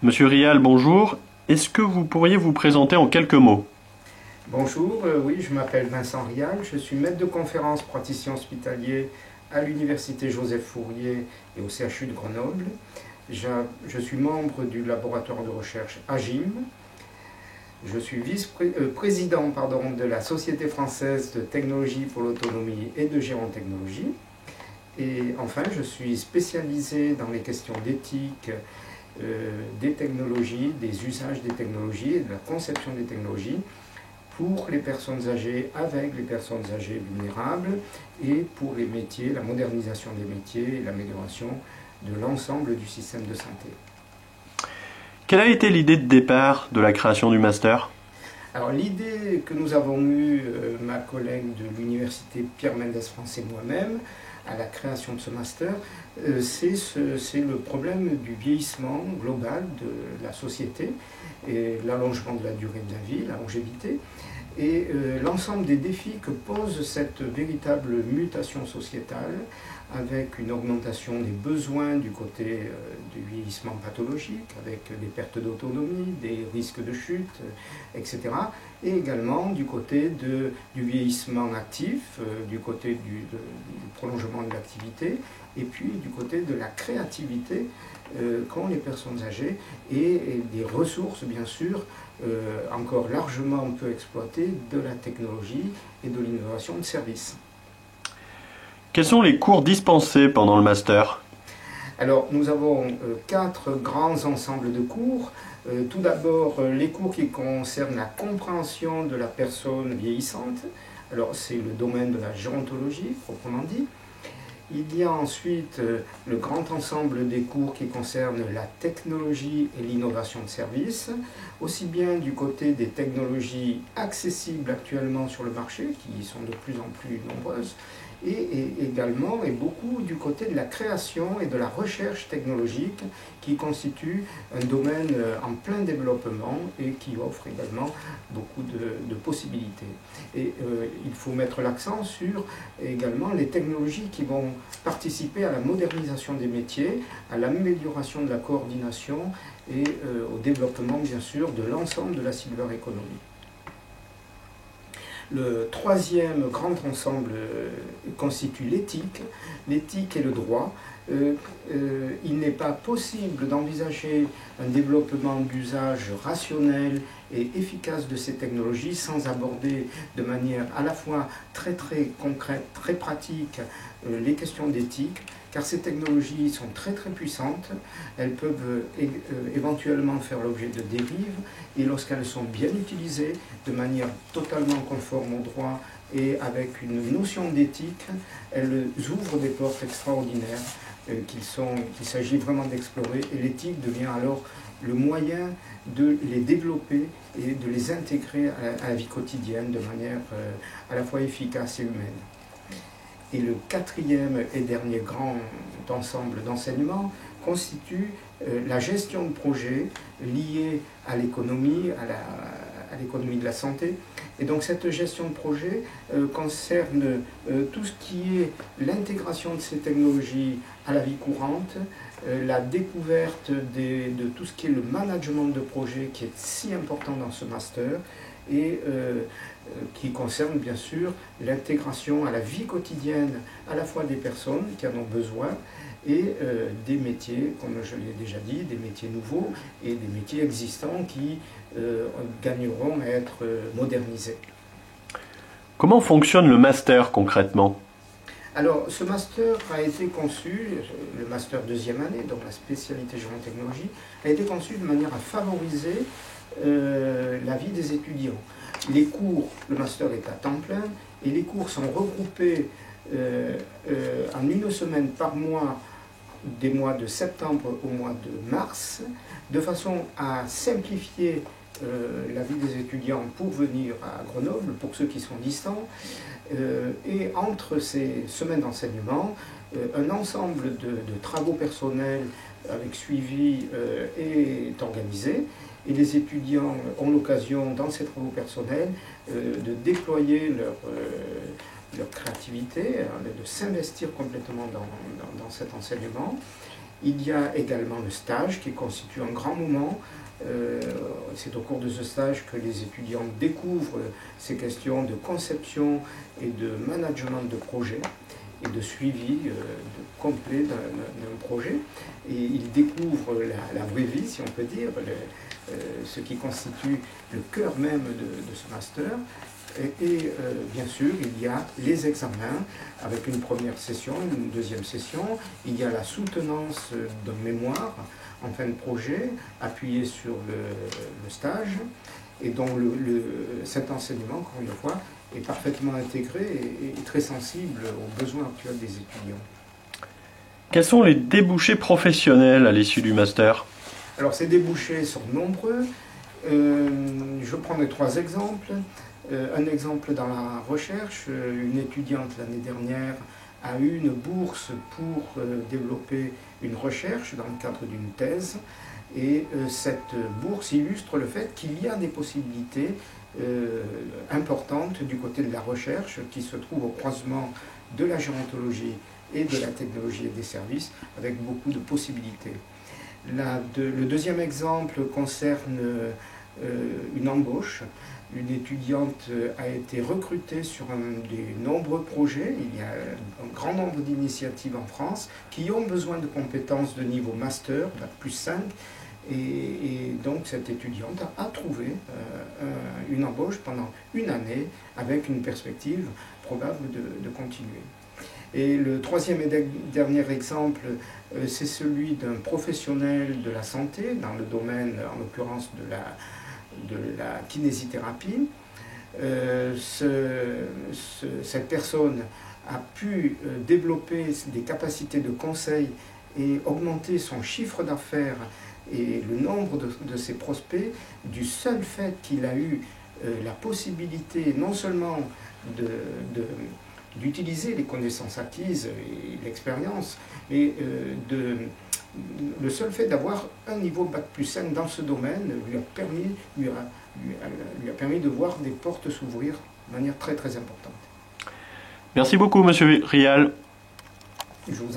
Monsieur Rial, bonjour. Est-ce que vous pourriez vous présenter en quelques mots? Bonjour, oui, je m'appelle Vincent Rial, je suis maître de conférence praticien hospitalier à l'Université Joseph Fourier et au CHU de Grenoble. Je suis membre du laboratoire de recherche AGIM. Je suis vice-président de la Société française de technologie pour l'autonomie et de gérontechnologie. Et enfin, je suis spécialisé dans les questions d'éthique, des technologies, des usages des technologies et de la conception des technologies pour les personnes âgées, avec les personnes âgées vulnérables, et pour les métiers, la modernisation des métiers et l'amélioration de l'ensemble du système de santé. Quelle a été l'idée de départ de la création du master? Alors l'idée que nous avons eue, ma collègue de l'université Pierre Mendès France et moi-même, à la création de ce master, c'est le problème du vieillissement global de la société et l'allongement de la durée de la vie, la longévité, et l'ensemble des défis que pose cette véritable mutation sociétale, avec une augmentation des besoins du côté du vieillissement pathologique, avec des pertes d'autonomie, des risques de chute, etc. Et également du côté du vieillissement actif, du côté du prolongement de l'activité, et puis du côté de la créativité qu'ont les personnes âgées, et des ressources, bien sûr, encore largement peu exploitées de la technologie et de l'innovation de services. Quels sont les cours dispensés pendant le master? Alors, nous avons 4 grands ensembles de cours. Tout d'abord, les cours qui concernent la compréhension de la personne vieillissante. Alors, c'est le domaine de la gérontologie, proprement dit. Il y a ensuite le grand ensemble des cours qui concernent la technologie et l'innovation de services, aussi bien du côté des technologies accessibles actuellement sur le marché, qui sont de plus en plus nombreuses, et également et beaucoup du côté de la création et de la recherche technologique, qui constitue un domaine en plein développement et qui offre également beaucoup de possibilités. Et il faut mettre l'accent sur également les technologies qui vont participer à la modernisation des métiers, à l'amélioration de la coordination et au développement bien sûr de l'ensemble de la silver economy. Le troisième grand ensemble constitue l'éthique et le droit. Il n'est pas possible d'envisager un développement d'usage rationnel et efficace de ces technologies sans aborder de manière à la fois très concrète, très pratique, les questions d'éthique, car ces technologies sont très puissantes, elles peuvent éventuellement faire l'objet de dérives, et lorsqu'elles sont bien utilisées de manière totalement conforme au droit et avec une notion d'éthique, elles ouvrent des portes extraordinaires qu'il s'agit vraiment d'explorer, et l'éthique devient alors le moyen de les développer et de les intégrer à la vie quotidienne de manière à la fois efficace et humaine. Et le quatrième et dernier grand ensemble d'enseignements constitue la gestion de projets liés à l'économie, à l'économie de la santé. Et donc cette gestion de projet concerne tout ce qui est l'intégration de ces technologies à la vie courante, la découverte de tout ce qui est le management de projet, qui est si important dans ce master, et qui concerne bien sûr l'intégration à la vie quotidienne à la fois des personnes qui en ont besoin et des métiers, comme je l'ai déjà dit, des métiers nouveaux et des métiers existants qui gagneront à être modernisés. Comment fonctionne le master concrètement? Alors, ce master a été conçu, le master deuxième année, donc la spécialité gérontechnologie, a été conçu de manière à favoriser la vie des étudiants. Les cours, le master est à temps plein, et les cours sont regroupés en une semaine par mois, des mois de septembre au mois de mars, de façon à simplifier la vie des étudiants pour venir à Grenoble, pour ceux qui sont distants. Et entre ces semaines d'enseignement, un ensemble de travaux personnels avec suivi est organisé, et les étudiants ont l'occasion, dans ces travaux personnels, de déployer leur créativité, de s'investir complètement dans cet enseignement. Il y a également le stage qui constitue un grand moment. C'est au cours de ce stage que les étudiants découvrent ces questions de conception et de management de projet et de suivi complet d'un projet. Et ils découvrent la vraie vie, si on peut dire, ce qui constitue le cœur même de ce master. Et bien sûr, il y a les examens avec une première session, une deuxième session. Il y a la soutenance d'un mémoire en fin de projet, appuyé sur le stage, et dont cet enseignement, encore une fois, est parfaitement intégré et très sensible aux besoins actuels des étudiants. Quels sont les débouchés professionnels à l'issue du master? Alors ces débouchés sont nombreux. Je prendrai 3 exemples. Un exemple dans la recherche, une étudiante l'année dernière a eu une bourse pour développer une recherche dans le cadre d'une thèse. Et cette bourse illustre le fait qu'il y a des possibilités importantes du côté de la recherche qui se trouve au croisement de la gérontologie et de la technologie et des services avec beaucoup de possibilités. Le deuxième exemple concerne une embauche. Une étudiante a été recrutée sur des nombreux projets. Il y a un grand nombre d'initiatives en France qui ont besoin de compétences de niveau master, Bac+5. Et donc cette étudiante a trouvé une embauche pendant une année avec une perspective probable de continuer. Et le troisième et dernier exemple, c'est celui d'un professionnel de la santé dans le domaine, en l'occurrence, de la kinésithérapie. Cette personne a pu développer des capacités de conseil et augmenter son chiffre d'affaires et le nombre de ses prospects du seul fait qu'il a eu la possibilité non seulement d'utiliser les connaissances acquises et l'expérience, mais le seul fait d'avoir un niveau Bac+5 dans ce domaine lui a permis de voir des portes s'ouvrir de manière très très importante. Merci beaucoup, Monsieur Rial. Je vous en